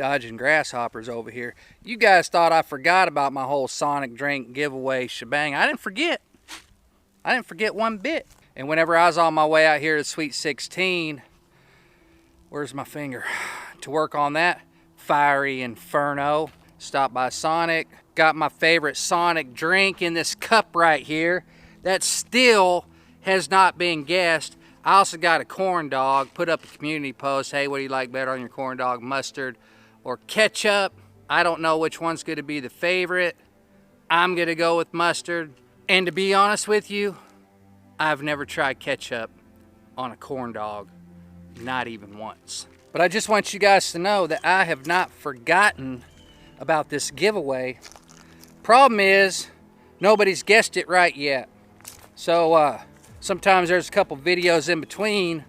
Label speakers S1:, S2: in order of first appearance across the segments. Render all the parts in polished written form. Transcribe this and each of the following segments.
S1: dodging grasshoppers over here. You guys thought I forgot about my whole Sonic drink giveaway shebang. I didn't forget. I didn't forget one bit. And whenever I was on my way out here to Sweet 16, where's my finger? To work on that fiery inferno, stopped by Sonic, got my favorite Sonic drink in this cup right here that still has not been guessed. I also got a corn dog, put up a community post, hey, what do you like better on your corn dog, mustard or ketchup? I don't know which one's gonna be the favorite. I'm gonna go with mustard. And to be honest with you, I've never tried ketchup on a corn dog, not even once. But I just want you guys to know that I have not forgotten about this giveaway. Problem is, nobody's guessed it right yet. So sometimes there's a couple videos in between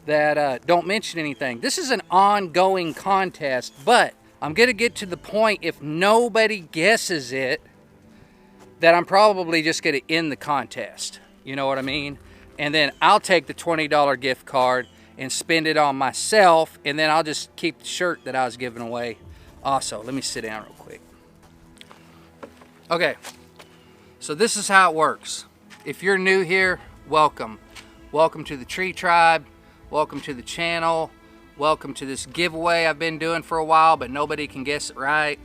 S1: that don't mention anything. This is an ongoing contest, but I'm gonna get to the point, if nobody guesses it, that I'm probably just gonna end the contest. You know what I mean? And then I'll take the $20 gift card and spend it on myself, and then I'll just keep the shirt that I was giving away. Also, let me sit down real quick. Okay, so this is how it works. If you're new here, welcome. Welcome to the Tree Tribe. Welcome to the channel. Welcome to this giveaway I've been doing for a while, but nobody can guess it right.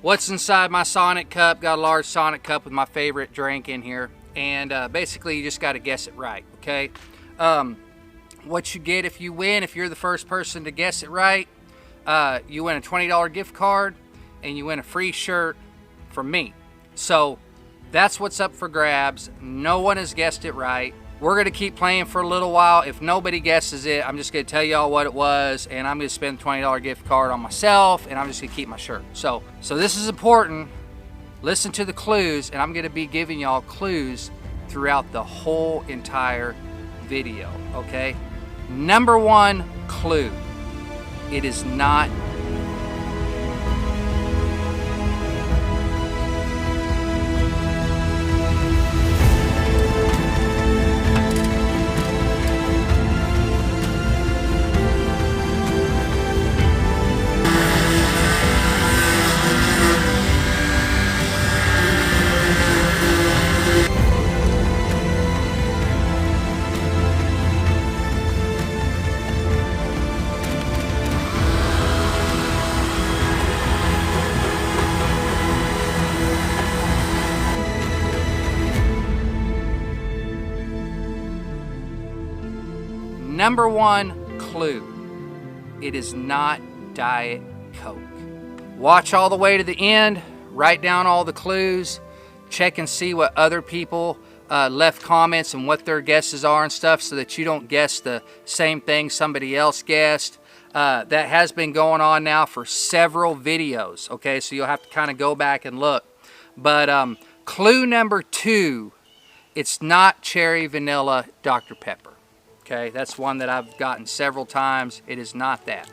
S1: What's inside my Sonic cup? Got a large Sonic cup with my favorite drink in here. And basically, you just got to guess it right, okay? What you get if you win, if you're the first person to guess it right, you win a $20 gift card, and you win a free shirt from me. So that's what's up for grabs. No one has guessed it right. We're going to keep playing for a little while. If nobody guesses it, I'm just going to tell y'all what it was, and I'm going to spend a $20 gift card on myself, and I'm just going to keep my shirt. So this is important. Listen to the clues, and I'm going to be giving y'all clues throughout the whole entire video, okay? Number one clue. It is not number one clue. It is not Diet Coke. Watch all the way to the end, write down all the clues, check and see what other people left comments and what their guesses are and stuff, so that you don't guess the same thing somebody else guessed. That has been going on now for several videos, okay? So you'll have to kind of go back and look. But clue number two, it's not cherry vanilla Dr. Pepper. Okay, that's one that I've gotten several times. It is not that.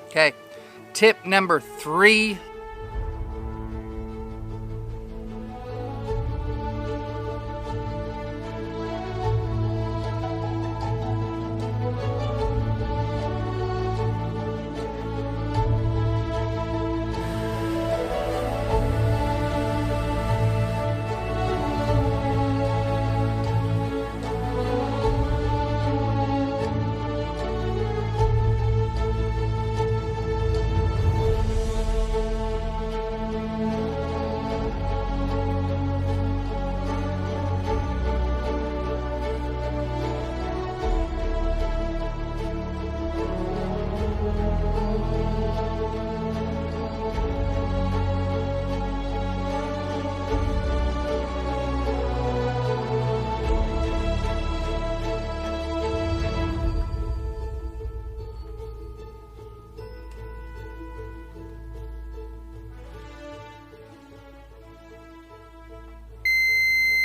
S1: Okay, tip number three.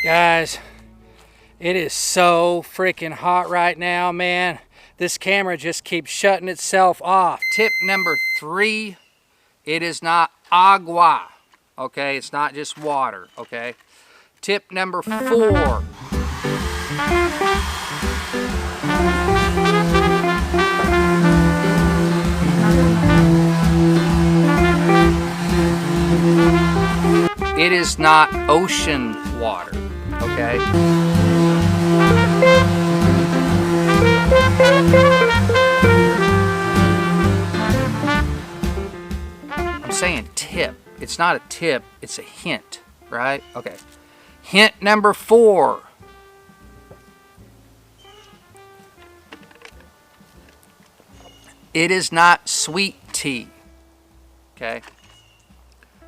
S1: Guys, it is so freaking hot right now, man. This camera just keeps shutting itself off. Tip number three, it is not agua, okay? It's not just water, okay? Tip number four. It is not ocean water, okay? I'm saying tip. It's not a tip, it's a hint, right? Okay. Hint number 4. It is not sweet tea, okay?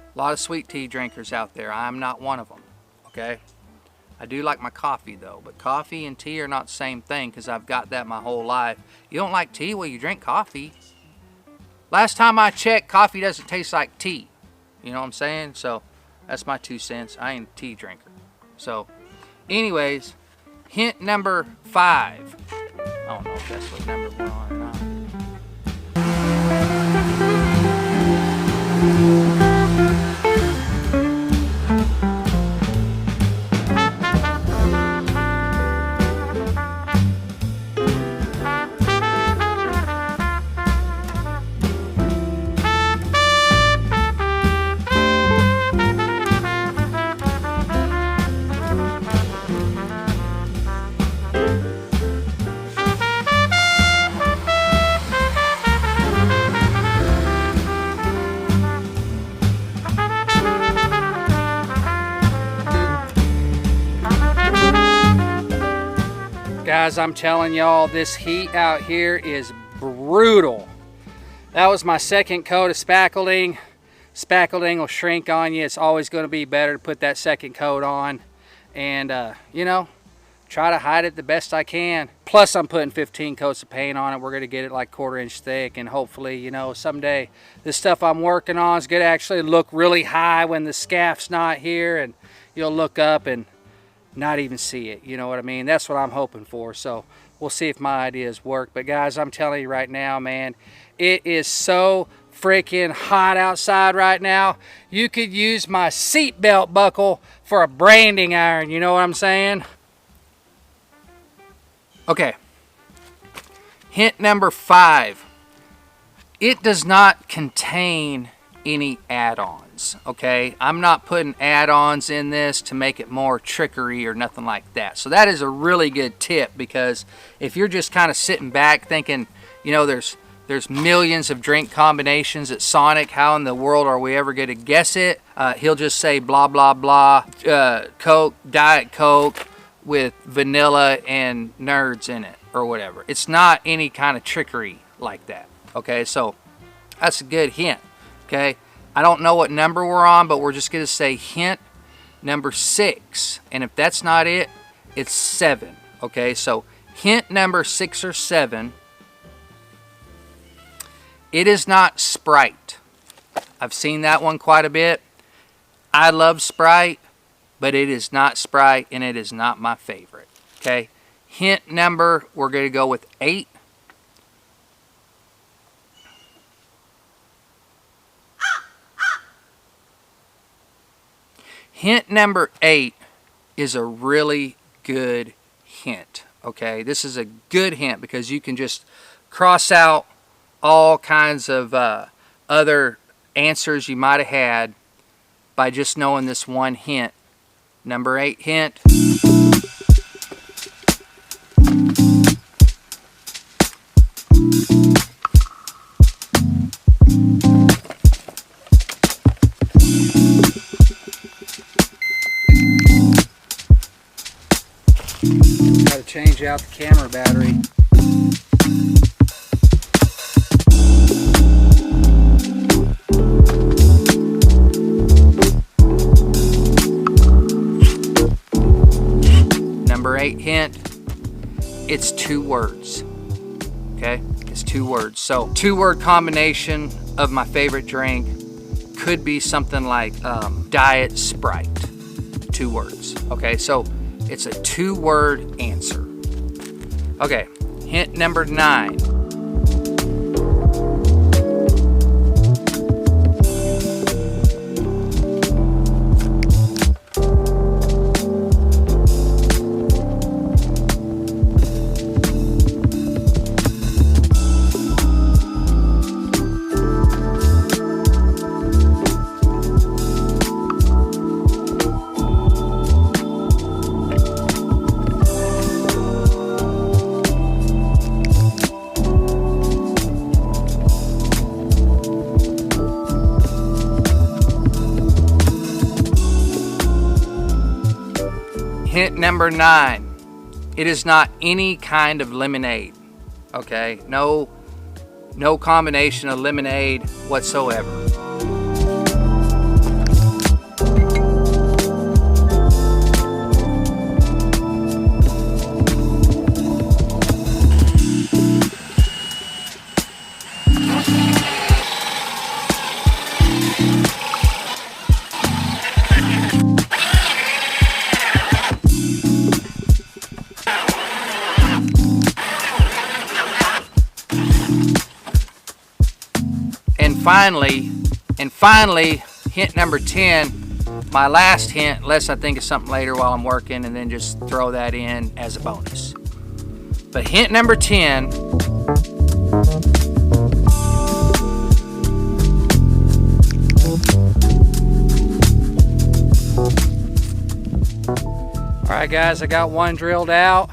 S1: A lot of sweet tea drinkers out there. I'm not one of them, okay? I do like my coffee though, but coffee and tea are not the same thing because I've got that my whole life. You don't like tea? Well, you drink coffee. Last time I checked, coffee doesn't taste like tea. You know what I'm saying? So that's my 2 cents. I ain't a tea drinker. So anyways, hint number 5. I don't know if that's what number 1 or not. Guys, I'm telling y'all, this heat out here is brutal. That was my second coat of spackling. Spackling will shrink on you. It's always going to be better to put that second coat on. And, you know, try to hide it the best I can. Plus, I'm putting 15 coats of paint on it. We're going to get it like 1/4 inch thick. And hopefully, you know, someday this stuff I'm working on is going to actually look really high when the scaff's not here. And you'll look up and not even see it, you know what I mean? That's what I'm hoping for. So we'll see if my ideas work. But guys, I'm telling you right now, man, it is so freaking hot outside right now. You could use my seatbelt buckle for a branding iron, you know what I'm saying? Okay, hint number 5. It does not contain any add-ons, okay? I'm not putting add-ons in this to make it more trickery or nothing like that. So that is a really good tip, because if you're just kind of sitting back thinking, you know, there's millions of drink combinations at Sonic, how in the world are we ever going to guess it? He'll just say blah blah blah, Coke, Diet Coke with vanilla and nerds in it or whatever. It's not any kind of trickery like that, okay? So that's a good hint. Okay, I don't know what number we're on, but we're just going to say hint number 6. And if that's not it, it's 7. Okay, so hint number 6 or 7. It is not Sprite. I've seen that one quite a bit. I love Sprite, but it is not Sprite, and it is not my favorite. Okay, hint number, we're going to go with 8. Hint number 8 is a really good hint, okay? This is a good hint because you can just cross out all kinds of other answers you might have had by just knowing this one hint. Number 8 hint. Got to change out the camera battery. Number 8 hint, it's 2 words. Okay, it's 2 words. So 2-word combination of my favorite drink could be something like Diet Sprite. 2 words. Okay, so it's a 2-word answer. Okay, hint number 9. Hint number 9. It is not any kind of lemonade. Okay? No combination of lemonade whatsoever. And finally, hint number 10, my last hint, unless I think of something later while I'm working, and then just throw that in as a bonus. But hint number 10, alright guys, I got one drilled out,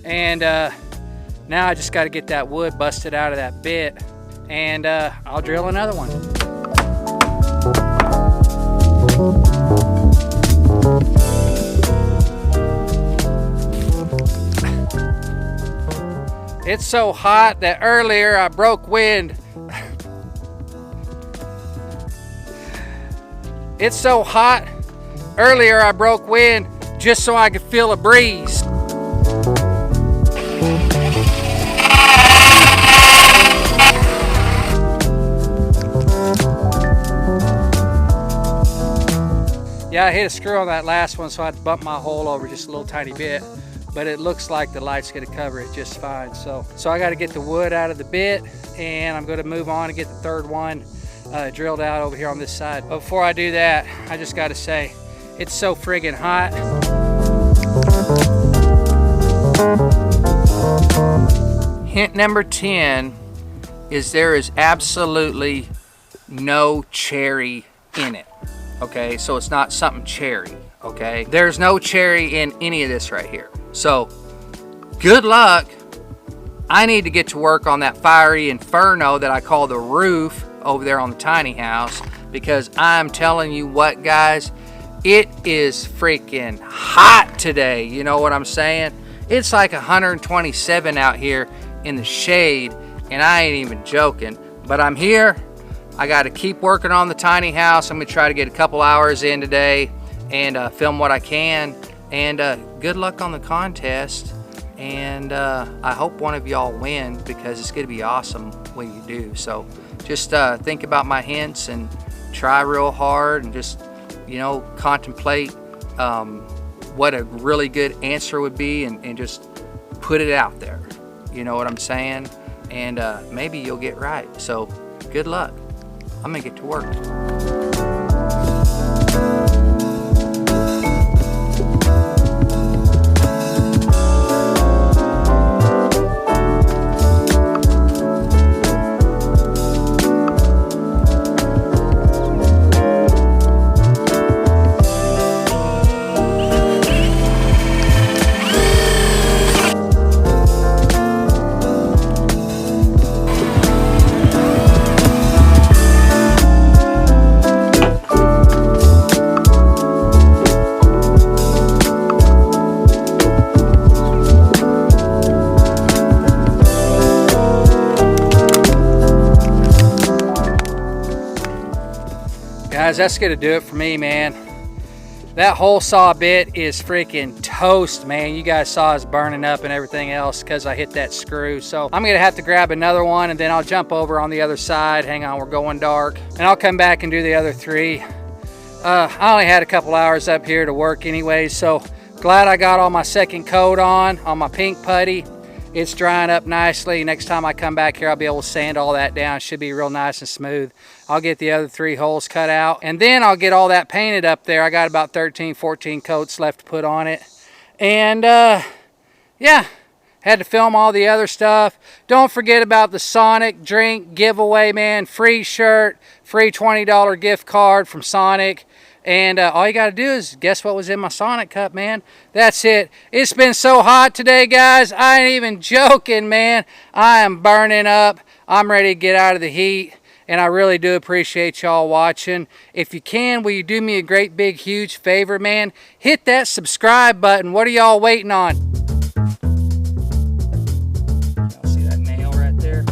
S1: and now I just got to get that wood busted out of that bit, and I'll drill another one. It's so hot that earlier I broke wind. It's so hot, earlier I broke wind just so I could feel a breeze. Yeah, I hit a screw on that last one, so I had to bump my hole over just a little tiny bit, but it looks like the light's gonna cover it just fine. So I gotta get the wood out of the bit, and I'm gonna move on and get the third one drilled out over here on this side. But before I do that, I just gotta say, it's so friggin' hot. Hint number 10 is there is absolutely no cherry in it. Okay, so it's not something cherry, okay? There's no cherry in any of this right here. So, good luck. I need to get to work on that fiery inferno that I call the roof over there on the tiny house, because I'm telling you what, guys, it is freaking hot today. You know what I'm saying? It's like 127 out here in the shade, and I ain't even joking. But I'm here. I got to keep working on the tiny house. I'm going to try to get a couple hours in today and film what I can. And good luck on the contest. And I hope one of y'all win, because it's going to be awesome when you do. So just think about my hints and try real hard, and just, you know, contemplate what a really good answer would be, and just put it out there. You know what I'm saying? And maybe you'll get right. So good luck. I'm gonna get to work. Guys, that's gonna do it for me, man. That hole saw bit is freaking toast, man. You guys saw us burning up and everything else because I hit that screw. So I'm gonna have to grab another one, and then I'll jump over on the other side. Hang on, we're going dark. And I'll come back and do the other 3. I only had a couple hours up here to work anyway, so glad I got all my second coat on my pink putty. It's drying up nicely. Next time I come back here, I'll be able to sand all that down. It should be real nice and smooth. I'll get the other 3 holes cut out, and then I'll get all that painted up there. I got about 13, 14 coats left to put on it. And yeah, had to film all the other stuff. Don't forget about the Sonic drink giveaway, man. Free shirt, free $20 gift card from Sonic. And all you got to do is guess what was in my Sonic cup, man. That's it. It's been so hot today, guys. I ain't even joking, man. I am burning up. I'm ready to get out of the heat. and I really do appreciate y'all watching. If you can, will you do me a great big huge favor, man? Hit that subscribe button. What are y'all waiting on? Y'all see that nail right there?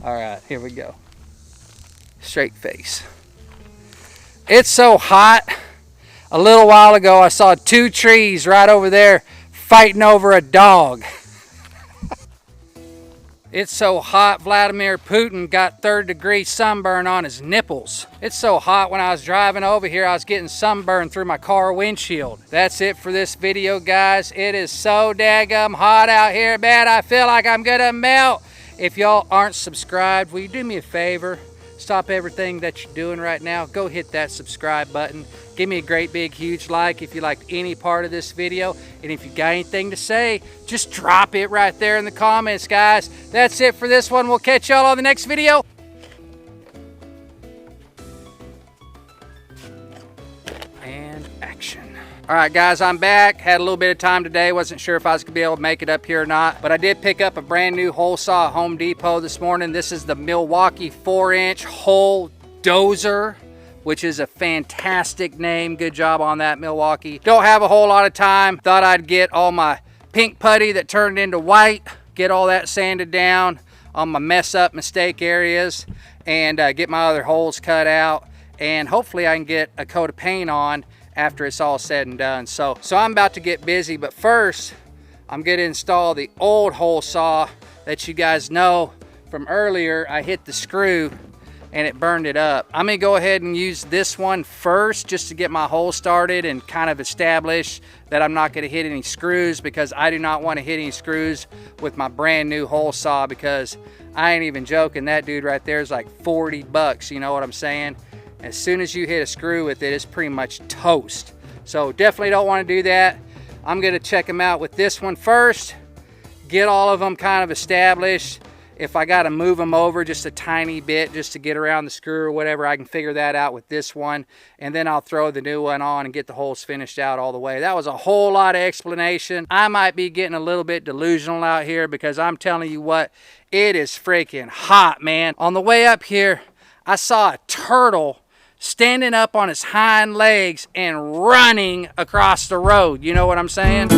S1: All right, here we go. Straight face. It's so hot. A little while ago, I saw 2 trees right over there fighting over a dog. It's so hot, Vladimir Putin got 3rd-degree sunburn on his nipples. It's so hot when I was driving over here, I was getting sunburned through my car windshield. That's it for this video, guys. It is so daggum hot out here, man. I feel like I'm gonna melt. If y'all aren't subscribed, will you do me a favor? Stop everything that you're doing right now. Go hit that subscribe button. Give me a great big huge like if you liked any part of this video. And if you got anything to say, just drop it right there in the comments, guys. That's it for this one. We'll catch y'all on the next video. And action. All right, guys, I'm back. Had a little bit of time today. Wasn't sure if I was gonna be able to make it up here or not, but I did pick up a brand new hole saw at Home Depot this morning. This is the Milwaukee 4-inch hole dozer, which is a fantastic name. Good job on that, Milwaukee. Don't have a whole lot of time. Thought I'd get all my pink putty that turned into white, get all that sanded down on my mess up mistake areas, and get my other holes cut out, and hopefully I can get a coat of paint on after it's all said and done. So I'm about to get busy, but first I'm gonna install the old hole saw that you guys know from earlier. I hit the screw and it burned it up. I'm gonna go ahead and use this one first just to get my hole started and kind of establish that I'm not gonna hit any screws, because I do not want to hit any screws with my brand new hole saw, because I ain't even joking, that dude right there is like 40 bucks, you know what I'm saying? As soon as you hit a screw with it, it's pretty much toast. So definitely don't want to do that. I'm gonna check them out with this one first, get all of them kind of established. If I gotta move them over just a tiny bit just to get around the screw or whatever, I can figure that out with this one. And then I'll throw the new one on and get the holes finished out all the way. That was a whole lot of explanation. I might be getting a little bit delusional out here, because I'm telling you what, it is freaking hot, man. On the way up here, I saw a turtle standing up on his hind legs and running across the road. You know what I'm saying?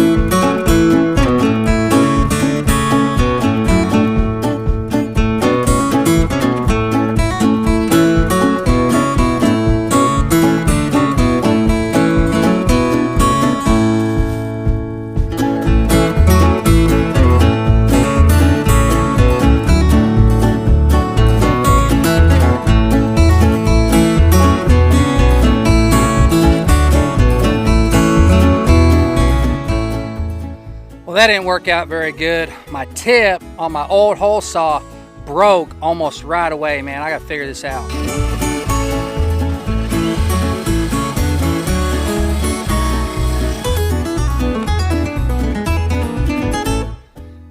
S1: That didn't work out very good. My tip on my old hole saw broke almost right away, man. I gotta figure this out.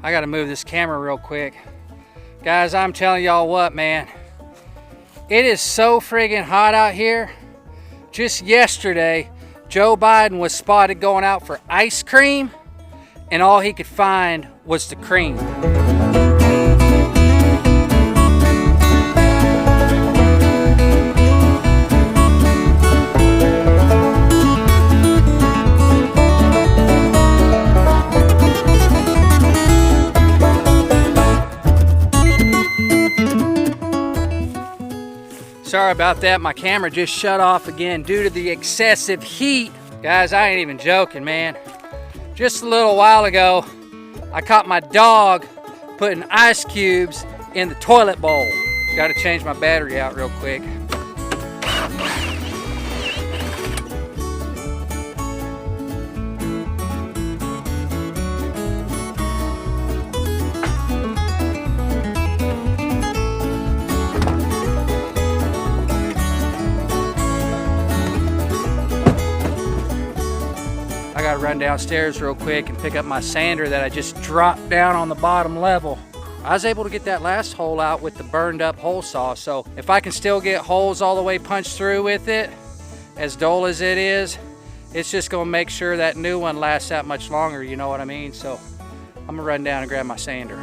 S1: I gotta move this camera real quick. Guys, I'm telling y'all what, man. It is so friggin' hot out here. Just yesterday, Joe Biden was spotted going out for ice cream, and all he could find was the cream. Sorry about that, my camera just shut off again due to the excessive heat. Guys, I ain't even joking, man. Just a little while ago, I caught my dog putting ice cubes in the toilet bowl. Got to change my battery out real quick. I gotta run downstairs real quick and pick up my sander that I just dropped down on the bottom level. I was able to get that last hole out with the burned up hole saw, so if I can still get holes all the way punched through with it, as dull as it is, it's just gonna make sure that new one lasts that much longer, you know what I mean? So I'm gonna run down and grab my sander.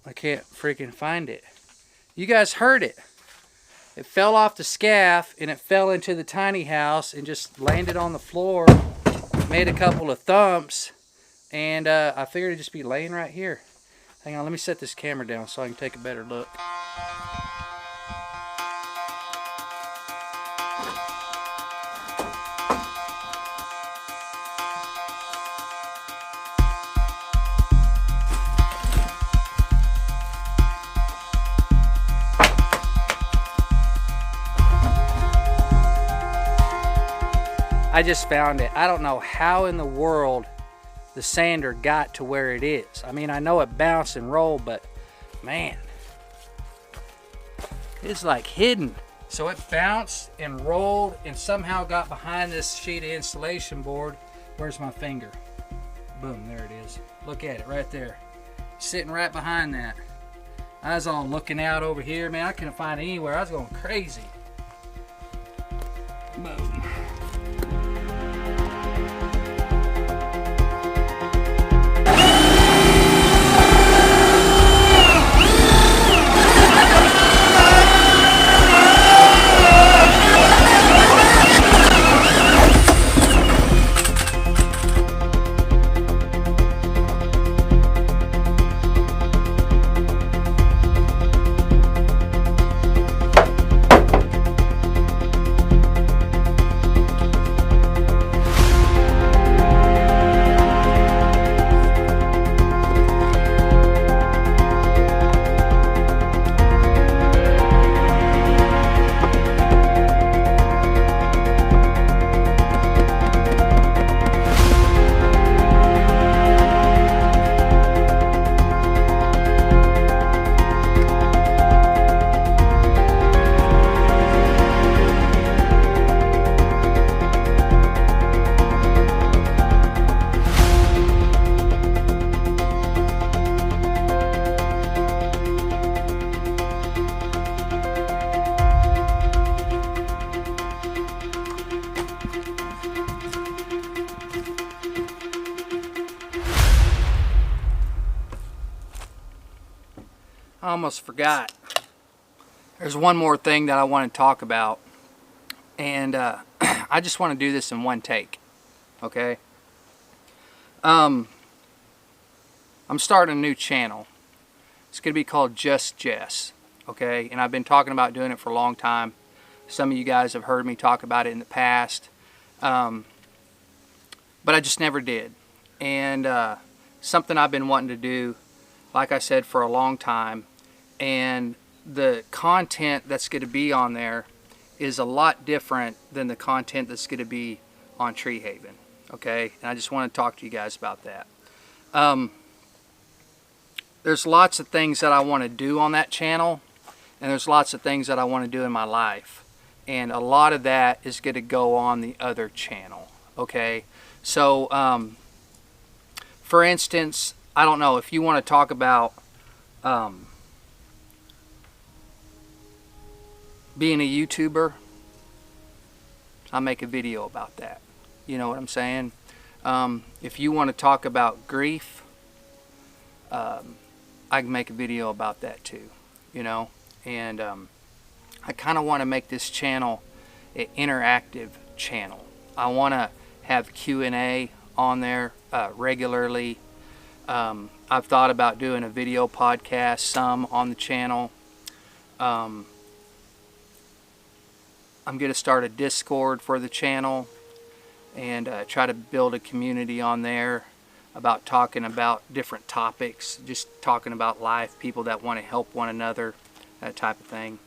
S1: I can't freaking find it. You guys heard it. It fell off the scaff and it fell into the tiny house and just landed on the floor. Made a couple of thumps, and I figured it'd just be laying right here. Hang on, let me set this camera down so I can take a better look. I just found it. I don't know how in the world the sander got to where it is. I mean, I know it bounced and rolled, but man, it's like hidden. So it bounced and rolled and somehow got behind this sheet of insulation board. Where's my finger? Boom, there it is. Look at it right there. Sitting right behind that. I was all looking out over here. Man, I couldn't find it anywhere. I was going crazy. Boom. I almost forgot. There's one more thing that I want to talk about, and I just want to do this in one take, okay? I'm starting a new channel. It's going to be called Just Jess, okay? And I've been talking about doing it for a long time. Some of you guys have heard me talk about it in the past, but I just never did. And something I've been wanting to do, like I said, for a long time. And the content that's going to be on there is a lot different than the content that's going to be on Tree Haven, okay? And I just want to talk to you guys about that. There's lots of things that I want to do on that channel, and there's lots of things that I want to do in my life, and a lot of that is going to go on the other channel, okay? So for instance, I don't know if you want to talk about being a YouTuber, I'll make a video about that. You know what I'm saying? If you want to talk about grief, I can make a video about that too, you know? And I kind of want to make this channel interactive channel. I want to have Q&A on there regularly. I've thought about doing a video podcast some on the channel. I'm going to start a Discord for the channel and try to build a community on there about talking about different topics, just talking about life, people that want to help one another, that type of thing.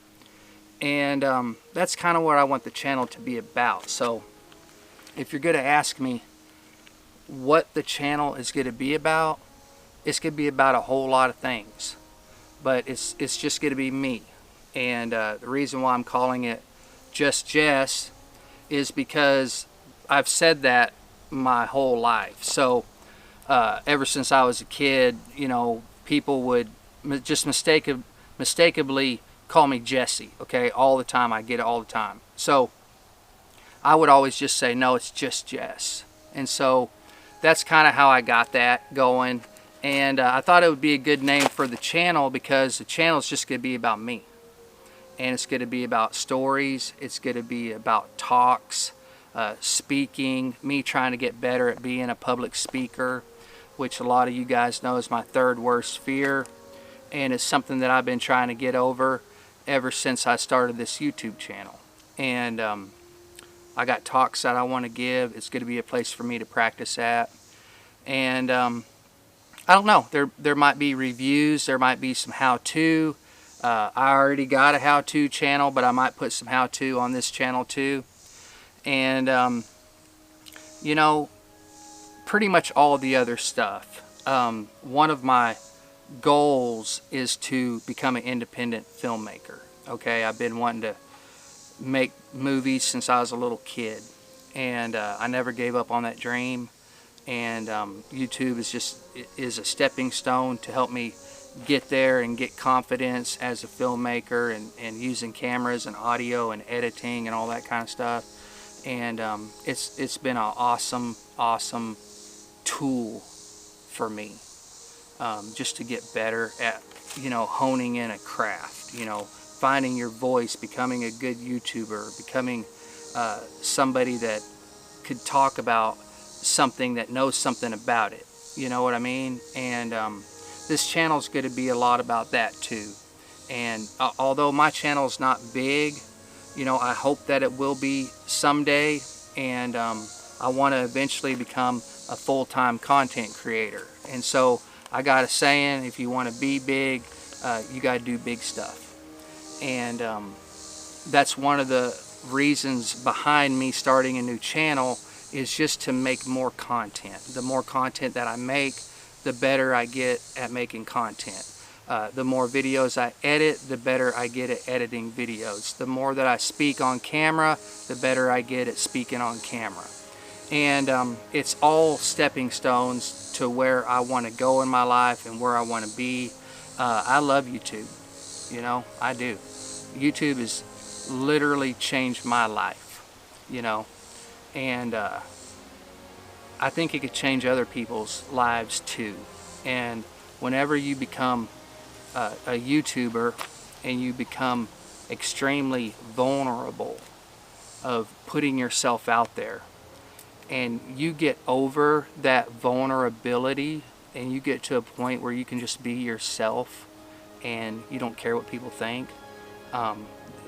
S1: And that's kind of what I want the channel to be about. So if you're going to ask me what the channel is going to be about, it's going to be about a whole lot of things, but it's just going to be me. And the reason why I'm calling it Just Jess is because I've said that my whole life. So ever since I was a kid, you know, people would just mistakenly call me Jesse, okay, all the time. I get it all the time. So I would always just say, no, it's just Jess. And so that's kind of how I got that going. And I thought it would be a good name for the channel because the channel is just going to be about me. And it's going to be about stories. It's going to be about talks, speaking, me trying to get better at being a public speaker, which a lot of you guys know is my third worst fear. And it's something that I've been trying to get over ever since I started this YouTube channel. And I got talks that I want to give. It's going to be a place for me to practice at. And I don't know, there might be reviews, there might be some how-to. I already got a how-to channel, but I might put some how-to on this channel too. And you know, pretty much all the other stuff. One of my goals is to become an independent filmmaker. Okay, I've been wanting to make movies since I was a little kid, and I never gave up on that dream. And YouTube is a stepping stone to help me get there and get confidence as a filmmaker and using cameras and audio and editing and all that kind of stuff. And it's been an awesome tool for me, just to get better at, you know, honing in a craft, you know, finding your voice, becoming a good YouTuber, becoming somebody that could talk about something that knows something about it, you know what I mean? And this channel is going to be a lot about that too. And although my channel is not big, you know, I hope that it will be someday. And I want to eventually become a full-time content creator. And so I got a saying, if you want to be big, you got to do big stuff. And that's one of the reasons behind me starting a new channel, is just to make more content. The more content that I make, the better I get at making content. The more videos I edit, the better I get at editing videos. The more that I speak on camera, the better I get at speaking on camera. And it's all stepping stones to where I want to go in my life and where I want to be. I love YouTube, you know, I do. YouTube has literally changed my life, you know. And I think it could change other people's lives too. And whenever you become a YouTuber and you become extremely vulnerable of putting yourself out there, and you get over that vulnerability and you get to a point where you can just be yourself and you don't care what people think,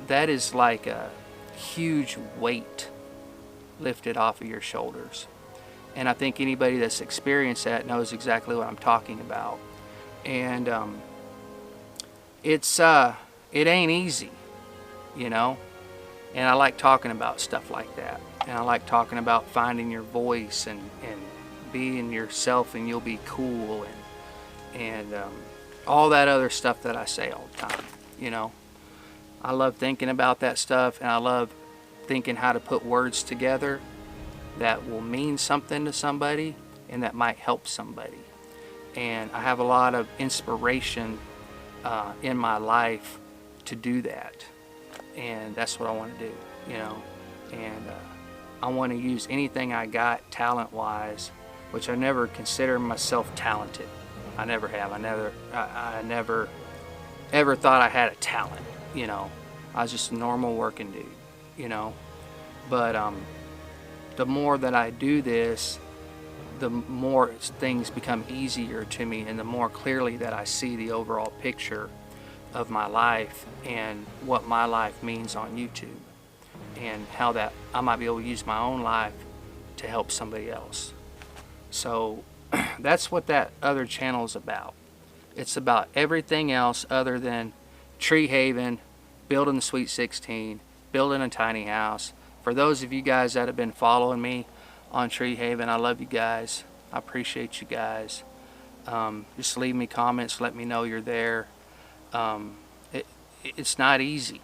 S1: that is like a huge weight lifted off of your shoulders. And I think anybody that's experienced that knows exactly what I'm talking about. And it ain't easy, you know. And I like talking about stuff like that. And I like talking about finding your voice and being yourself, and you'll be cool, and all that other stuff that I say all the time, you know. I love thinking about that stuff, and I love thinking how to put words together that will mean something to somebody and that might help somebody. And I have a lot of inspiration in my life to do that, and that's what I want to do, you know. And I want to use anything I got talent wise, which I never consider myself talented. I never have. I never ever thought I had a talent, you know. I was just a normal working dude, you know. But the more that I do this, the more things become easier to me, and the more clearly that I see the overall picture of my life and what my life means on YouTube, and how that I might be able to use my own life to help somebody else. So that's what that other channel is about. It's about everything else other than tree haven, building the Sweet 16, building a tiny house. For those of you guys that have been following me on Tree Haven, I love you guys. I appreciate you guys. Just leave me comments, let me know you're there. It's not easy,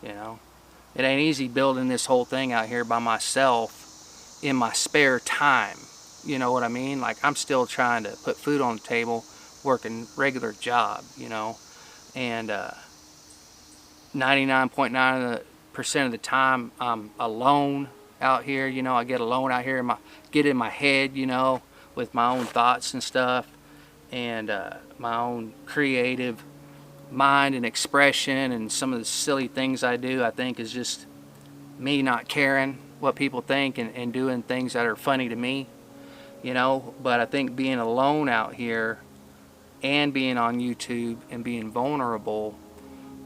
S1: you know. It ain't easy building this whole thing out here by myself in my spare time. You know what I mean? Like, I'm still trying to put food on the table, working regular job, you know. And 99.9% of the time I'm alone out here, you know. I get alone out here, get in my head, you know, with my own thoughts and stuff, and my own creative mind and expression, and some of the silly things I do, I think, is just me not caring what people think, and doing things that are funny to me, you know. But I think being alone out here and being on YouTube and being vulnerable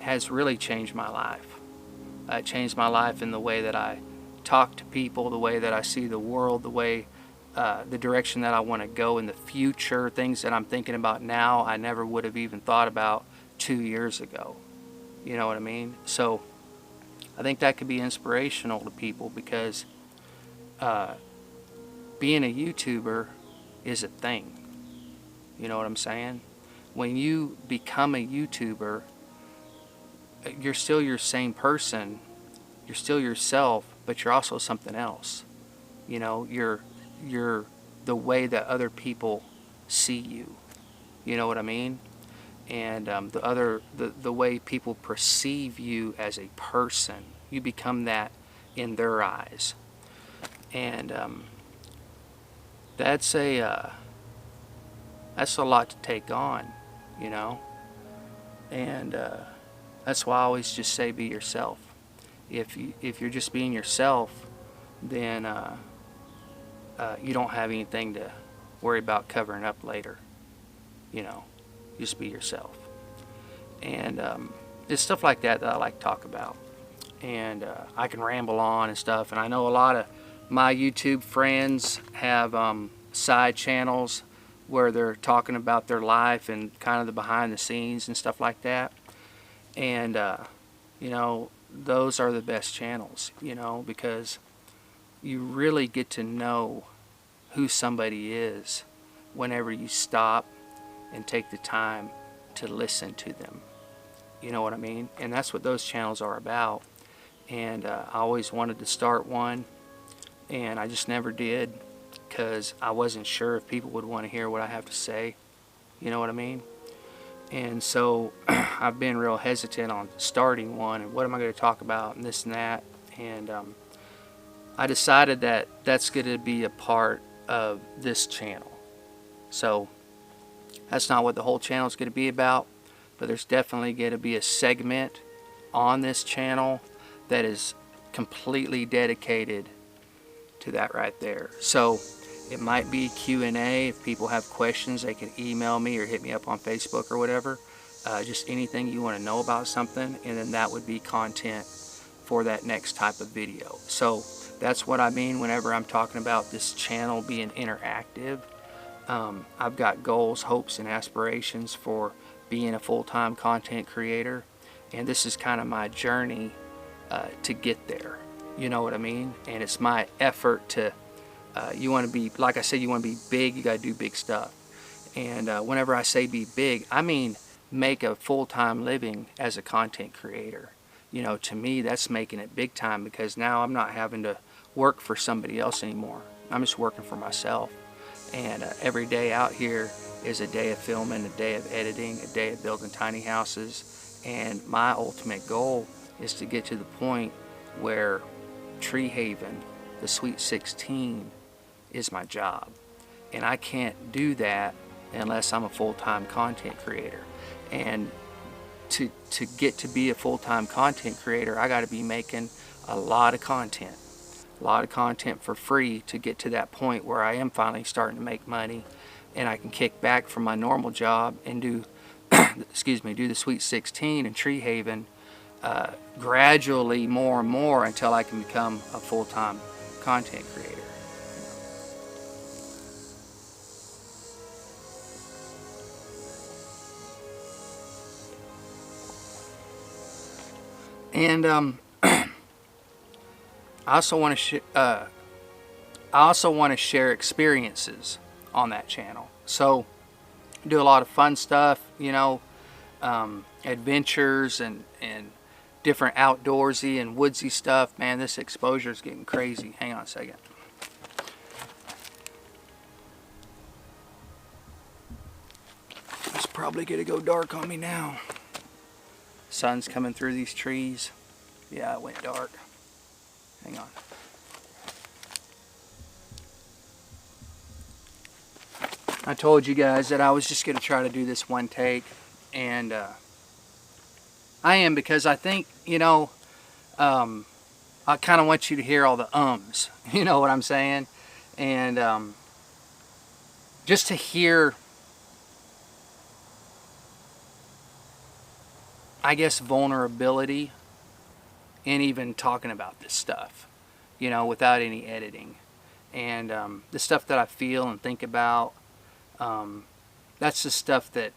S1: has really changed my life. It changed my life in the way that I talk to people, the way that I see the world, the way, the direction that I want to go in the future, things that I'm thinking about now I never would have even thought about 2 years ago. You know what I mean? So I think that could be inspirational to people, because being a YouTuber is a thing. You know what I'm saying? When you become a YouTuber, you're still your same person, you're still yourself, but you're also something else. You know, you're the way that other people see you. You know what I mean? And the way people perceive you as a person, you become that in their eyes. And that's a lot to take on, you know. And that's why I always just say be yourself. If you're just being yourself, then you don't have anything to worry about covering up later. You know, just be yourself. And it's stuff like that I like to talk about. And I can ramble on and stuff. And I know a lot of my YouTube friends have side channels where they're talking about their life and kind of the behind the scenes and stuff like that. And you know, those are the best channels, you know, because you really get to know who somebody is whenever you stop and take the time to listen to them. You know what I mean? And that's what those channels are about. And I always wanted to start one, and I just never did, because I wasn't sure if people would want to hear what I have to say. You know what I mean? And so I've been real hesitant on starting one, and what am I going to talk about, and this and that. And I decided that that's going to be a part of this channel. So that's not what the whole channel is going to be about, but there's definitely going to be a segment on this channel that is completely dedicated to that right there. So it might be Q&A. If people have questions, they can email me or hit me up on Facebook or whatever. Just anything you want to know about something, and then that would be content for that next type of video. So that's what I mean whenever I'm talking about this channel being interactive. I've got goals, hopes, and aspirations for being a full-time content creator, and this is kind of my journey to get there. You know what I mean? And it's my effort to you want to be, like I said, you want to be big, you got to do big stuff. And whenever I say be big, I mean make a full-time living as a content creator. You know, to me, that's making it big time, because now I'm not having to work for somebody else anymore. I'm just working for myself. And every day out here is a day of filming, a day of editing, a day of building tiny houses. And my ultimate goal is to get to the point where Tree Haven, the Sweet 16, is my job. And I can't do that unless I'm a full-time content creator. And to get to be a full-time content creator, I got to be making a lot of content. a lot of content for free to get to that point where I am finally starting to make money and I can kick back from my normal job and do excuse me, do the Sweet 16 and Tree Haven gradually more and more until I can become a full-time content creator. And I also want to share experiences on that channel. So do a lot of fun stuff, you know, adventures and different outdoorsy and woodsy stuff. Man, this exposure is getting crazy. Hang on a second. It's probably gonna go dark on me now. Sun's coming through these trees. Yeah, it went dark. Hang on. I told you guys that I was just going to try to do this one take, and I am, because I think, you know, I kind of want you to hear all the ums, you know what I'm saying? And just to hear, I guess, vulnerability in even talking about this stuff, you know, without any editing. And the stuff that I feel and think about, that's the stuff that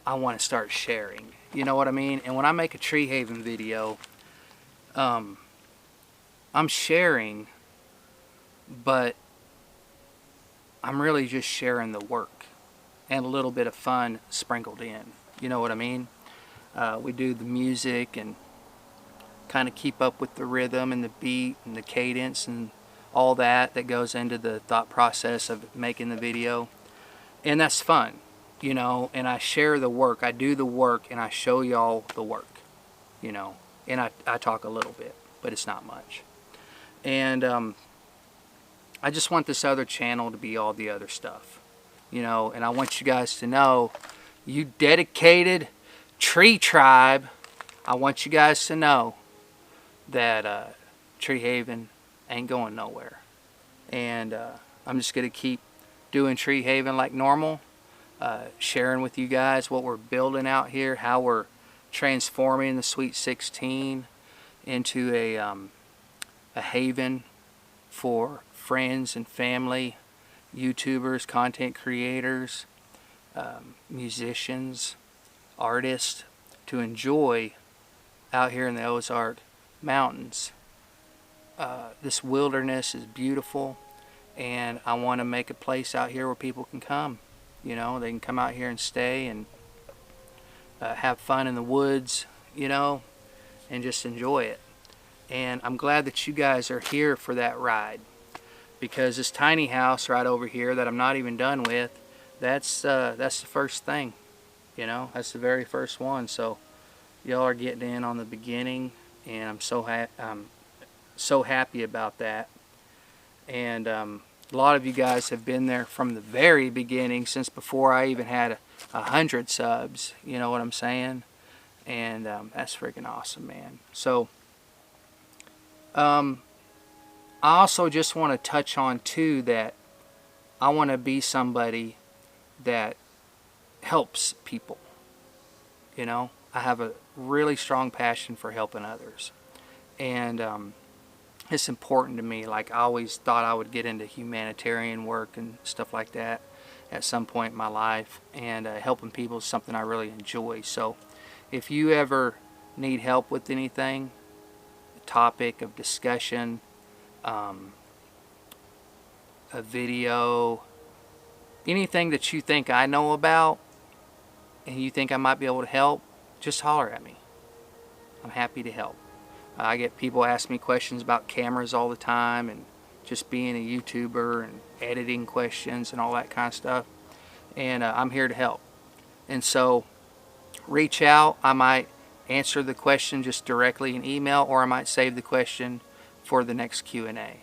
S1: I want to start sharing. You know what I mean? And when I make a Tree Haven video, I'm sharing, but I'm really just sharing the work and a little bit of fun sprinkled in. You know what I mean? We do the music and kind of keep up with the rhythm and the beat and the cadence and all that goes into the thought process of making the video. And that's fun, you know, and I share the work. I do the work and I show y'all the work, you know, and I talk a little bit, but it's not much. And I just want this other channel to be all the other stuff, you know, and I want you guys to know, you dedicated tree tribe, I want you guys to know that Tree Haven ain't going nowhere. And I'm just going to keep doing Tree Haven like normal, sharing with you guys what we're building out here, how we're transforming the Sweet 16 into a haven for friends and family, YouTubers, content creators, musicians, artists to enjoy out here in the Ozark Mountains. This wilderness is beautiful, and I want to make a place out here where people can come. You know, they can come out here and stay and have fun in the woods, you know, and just enjoy it. And I'm glad that you guys are here for that ride, because this tiny house right over here that I'm not even done with, that's the first thing, you know, that's the very first one. So y'all are getting in on the beginning, and I'm so happy about that. And a lot of you guys have been there from the very beginning, since before I even had 100 subs, you know what I'm saying? And that's freaking awesome, man. So I also just want to touch on too that I want to be somebody that helps people. You know, I have a really strong passion for helping others, and it's important to me. Like, I always thought I would get into humanitarian work and stuff like that at some point in my life, and helping people is something I really enjoy. So if you ever need help with anything, a topic of discussion, a video, anything that you think I know about and you think I might be able to help, just holler at me. I'm happy to help. I get people ask me questions about cameras all the time, and just being a YouTuber and editing questions and all that kind of stuff. And I'm here to help. And so reach out. I might answer the question just directly in email, or I might save the question for the next Q&A.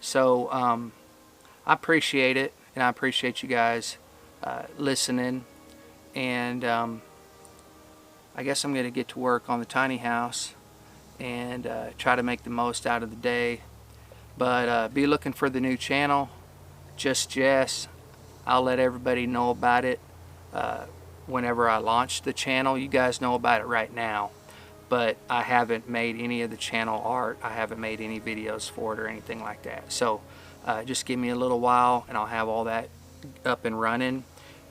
S1: So I appreciate it, and I appreciate you guys listening. And I guess I'm going to get to work on the tiny house and try to make the most out of the day. But be looking for the new channel, Just Jess. I'll let everybody know about it whenever I launch the channel. You guys know about it right now, but I haven't made any of the channel art. I haven't made any videos for it or anything like that. So just give me a little while and I'll have all that up and running,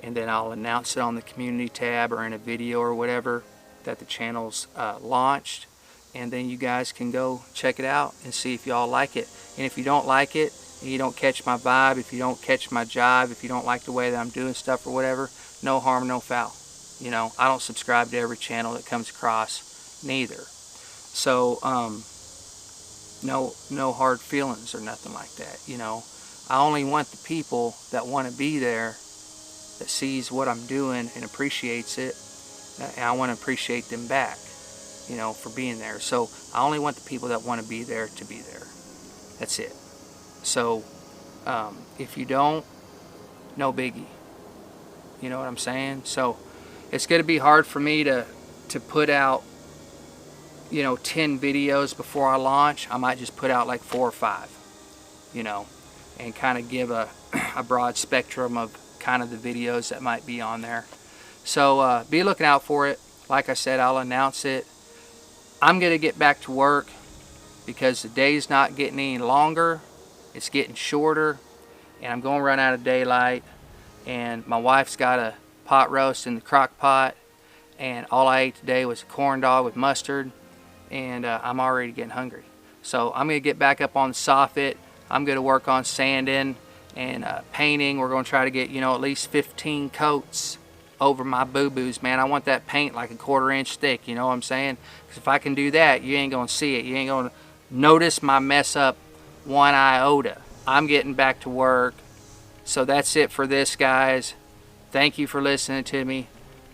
S1: and then I'll announce it on the community tab or in a video or whatever that the channel's launched, and then you guys can go check it out and see if y'all like it. And if you don't like it, you don't catch my vibe, if you don't catch my jive, if you don't like the way that I'm doing stuff or whatever, no harm, no foul. You know, I don't subscribe to every channel that comes across neither. So, no hard feelings or nothing like that, you know. I only want the people that want to be there, that sees what I'm doing and appreciates it, and I want to appreciate them back, you know, for being there. So I only want the people that want to be there. That's it. So if you don't, no biggie. You know what I'm saying? So it's going to be hard for me to put out, you know, 10 videos before I launch. I might just put out like 4 or 5, you know, and kind of give a broad spectrum of kind of the videos that might be on there. So be looking out for it. Like I said, I'll announce it. I'm going to get back to work because the day's not getting any longer. It's getting shorter, and I'm going to run out of daylight. And my wife's got a pot roast in the crock pot, and all I ate today was a corn dog with mustard, and I'm already getting hungry. So I'm going to get back up on the soffit. I'm going to work on sanding and painting. We're going to try to get, you know, at least 15 coats over my boo-boos, man. I want that paint like a 1/4 inch thick, you know what I'm saying? Because if I can do that, you ain't going to see it. You ain't going to notice my mess up one iota. I'm getting back to work. So that's it for this, guys. Thank you for listening to me.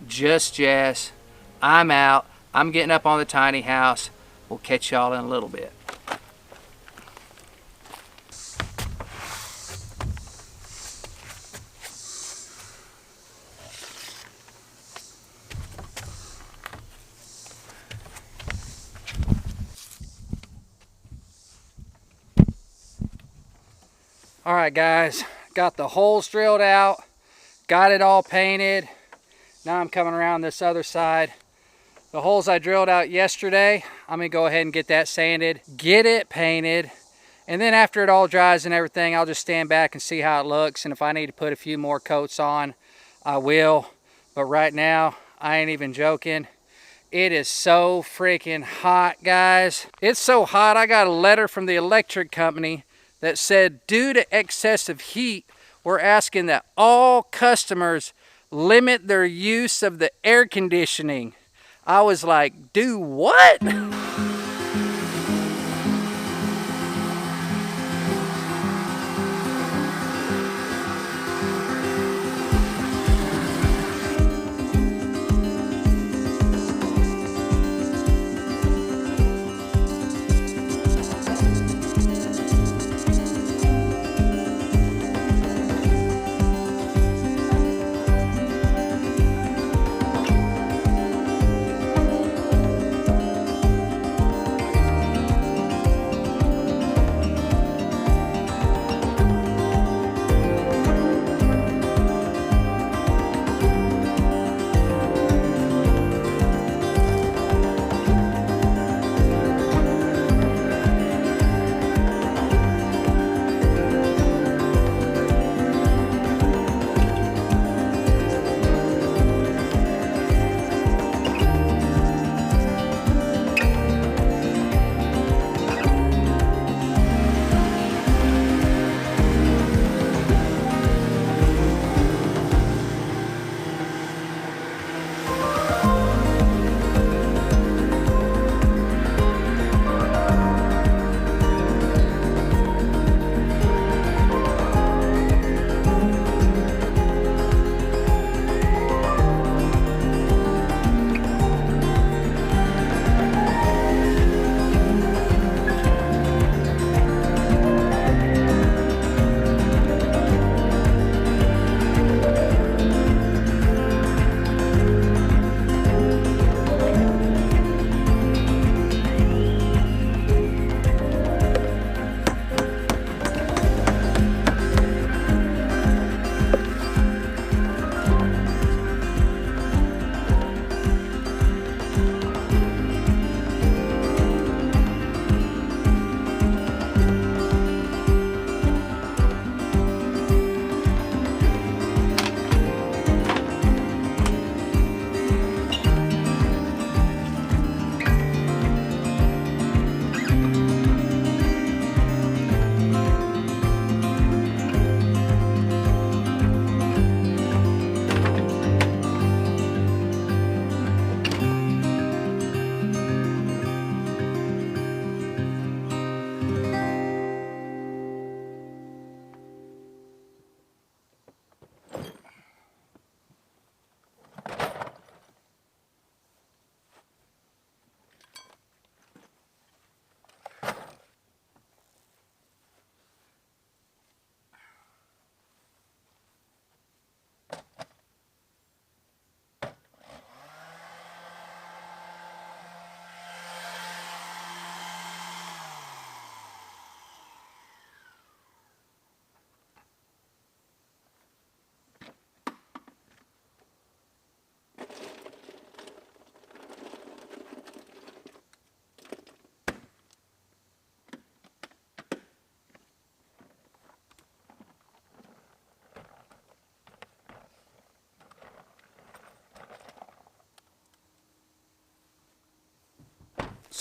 S1: Just Jess. I'm out. I'm getting up on the tiny house. We'll catch y'all in a little bit. Alright guys, got the holes drilled out, got it all painted. Now I'm coming around this other side. The holes I drilled out yesterday, I'm going to go ahead and get that sanded, get it painted, and then after it all dries and everything, I'll just stand back and see how it looks, and if I need to put a few more coats on, I will. But right now, I ain't even joking. It is so freaking hot, guys. It's so hot, I got a letter from the electric company that said, due to excessive heat, we're asking that all customers limit their use of the air conditioning. I was like, do what?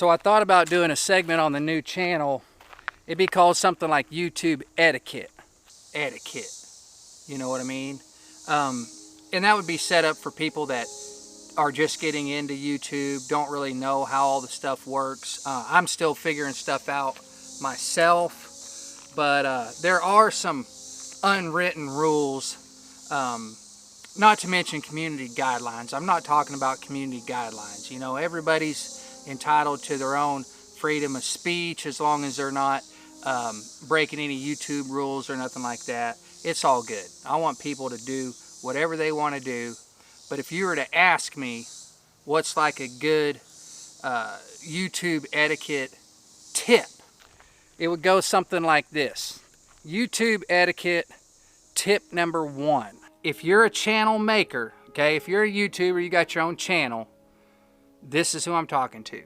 S1: So I thought about doing a segment on the new channel. It'd be called something like YouTube Etiquette. Etiquette. You know what I mean? And that would be set up for people that are just getting into YouTube, don't really know how all the stuff works. I'm still figuring stuff out myself, but there are some unwritten rules, not to mention community guidelines. I'm not talking about community guidelines. You know, everybody's entitled to their own freedom of speech as long as they're not breaking any YouTube rules or nothing like that. It's all good. I want people to do whatever they want to do. But if you were to ask me what's like a good YouTube etiquette tip, it would go something like this. YouTube etiquette tip number 1. If you're a channel maker, okay, if you're a YouTuber, you got your own channel, this is who I'm talking to.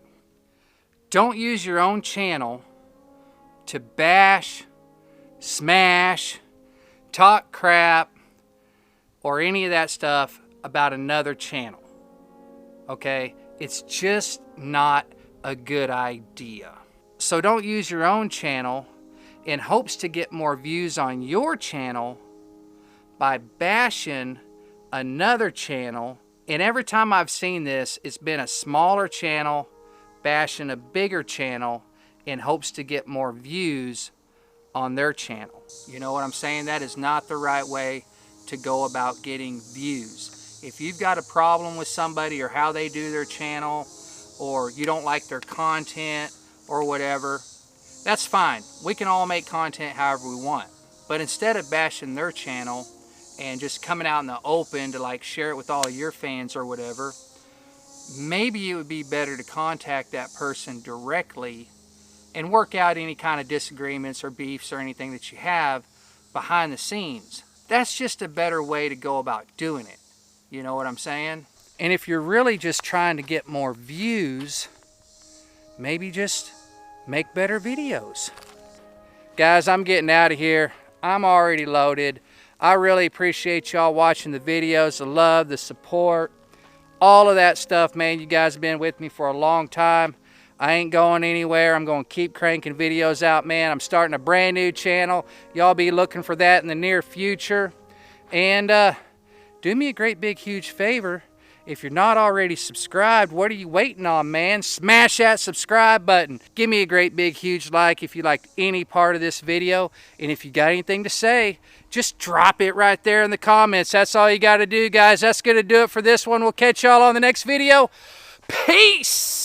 S1: Don't use your own channel to bash, smash, talk crap, or any of that stuff about another channel. Okay? It's just not a good idea. So don't use your own channel in hopes to get more views on your channel by bashing another channel. And every time I've seen this, it's been a smaller channel bashing a bigger channel in hopes to get more views on their channel. You know what I'm saying? That is not the right way to go about getting views. If you've got a problem with somebody or how they do their channel, or you don't like their content or whatever, that's fine. We can all make content however we want. But instead of bashing their channel and just coming out in the open to like share it with all your fans or whatever, maybe it would be better to contact that person directly and work out any kind of disagreements or beefs or anything that you have behind the scenes. That's just a better way to go about doing it. You know what I'm saying? And if you're really just trying to get more views, maybe just make better videos. Guys, I'm getting out of here. I'm already loaded. I really appreciate y'all watching the videos, the love, the support, all of that stuff, man. You guys have been with me for a long time. I ain't going anywhere. I'm going to keep cranking videos out, man. I'm starting a brand new channel. Y'all be looking for that in the near future. And do me a great big huge favor. If you're not already subscribed, what are you waiting on, man? Smash that subscribe button. Give me a great big huge like if you liked any part of this video. And if you got anything to say, just drop it right there in the comments. That's all you got to do, guys. That's going to do it for this one. We'll catch y'all on the next video. Peace!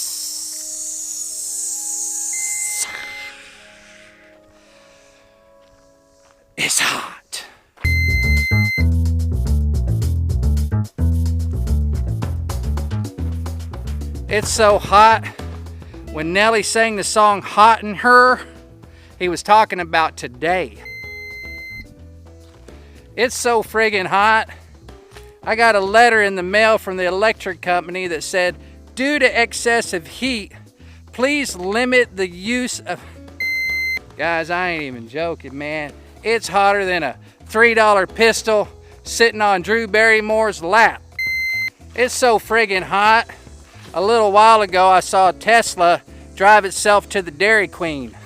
S1: It's hot. It's so hot. When Nelly sang the song Hot in Her, he was talking about today. It's so friggin' hot. I got a letter in the mail from the electric company that said, due to excessive heat, please limit the use of... Guys, I ain't even joking, man. It's hotter than a $3 pistol sitting on Drew Barrymore's lap. It's so friggin' hot. A little while ago, I saw a Tesla drive itself to the Dairy Queen.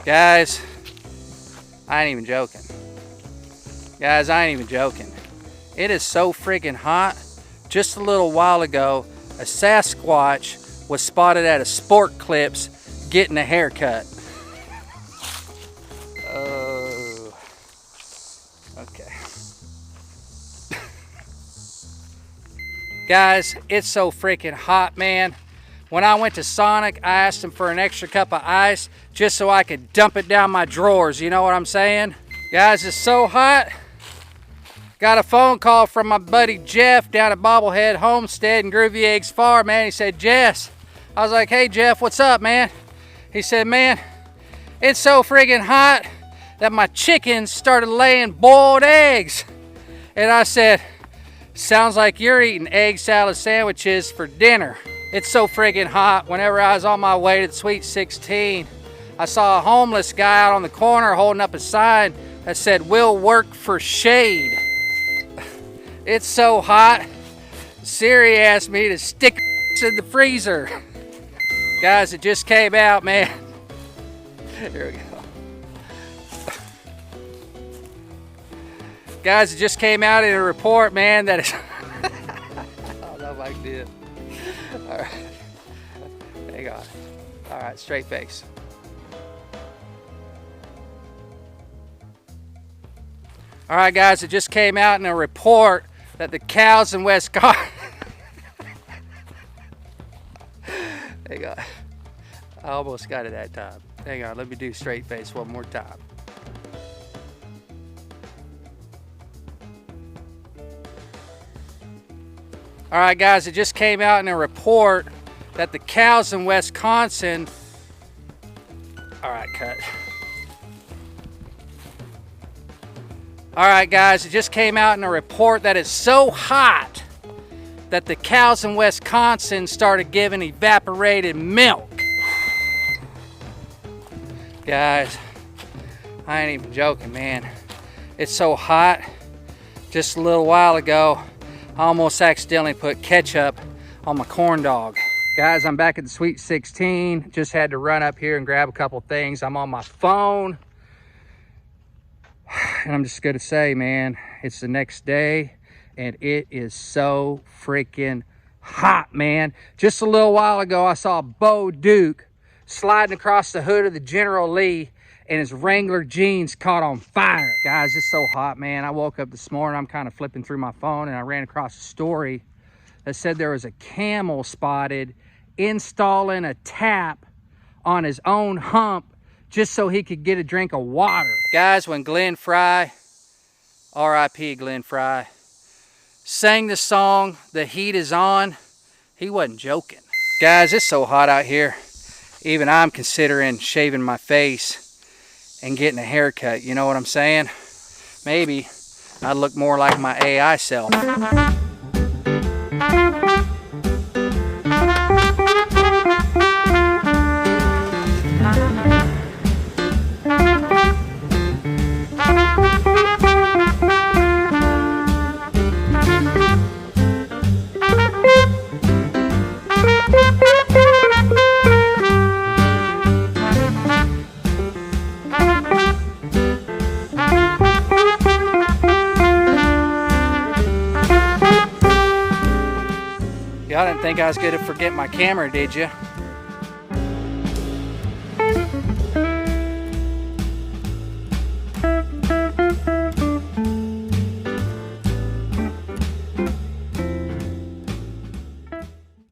S1: Guys, I ain't even joking. Guys, I ain't even joking. It is so friggin' hot. Just a little while ago, a Sasquatch was spotted at a Sport Clips getting a haircut. Oh, okay. Guys, it's so freaking hot, man. When I went to Sonic, I asked him for an extra cup of ice just so I could dump it down my drawers. You know what I'm saying? Guys, it's so hot. Got a phone call from my buddy Jeff down at Bobblehead Homestead in Groovy Eggs Farm, man. He said, Jess. I was like, hey, Jeff, what's up, man? He said, man, it's so friggin' hot that my chickens started laying boiled eggs. And I said, sounds like you're eating egg salad sandwiches for dinner. It's so friggin' hot. Whenever I was on my way to the Sweet 16, I saw a homeless guy out on the corner holding up a sign that said, we'll work for shade. It's so hot. Siri asked me to stick What's in the freezer? Guys, it just came out, man. Here we go. Guys, it just came out in a report, man, that is... I don't know if I can do it. All right. Hang on. All right, straight face. All right, guys, it just came out in a report that the cows in Wisconsin... Hang on. I almost got it that time. Hang on, let me do straight face one more time. All right, guys, it just came out in a report that the cows in Wisconsin... All right, cut. All right, guys, it just came out in a report that it's so hot that the cows in Wisconsin started giving evaporated milk. Guys, I ain't even joking, man. It's so hot. Just a little while ago, I almost accidentally put ketchup on my corn dog. Guys, I'm back at the Sweet 16. Just had to run up here and grab a couple things. I'm on my phone. And I'm just gonna say, man, it's the next day and it is so freaking hot, man. Just a little while ago, I saw Bo Duke sliding across the hood of the General Lee and his Wrangler jeans caught on fire. Guys, it's so hot, man. I woke up this morning, I'm kind of flipping through my phone, and I ran across a story that said there was a camel spotted installing a tap on his own hump just so he could get a drink of water. Guys, when Glenn Frey, R.I.P. Glenn Frey, sang the song, "The Heat Is On," he wasn't joking. Guys, it's so hot out here. Even I'm considering shaving my face and getting a haircut, you know what I'm saying? Maybe I'd look more like my AI self. Y'all didn't think I was going to forget my camera, did you?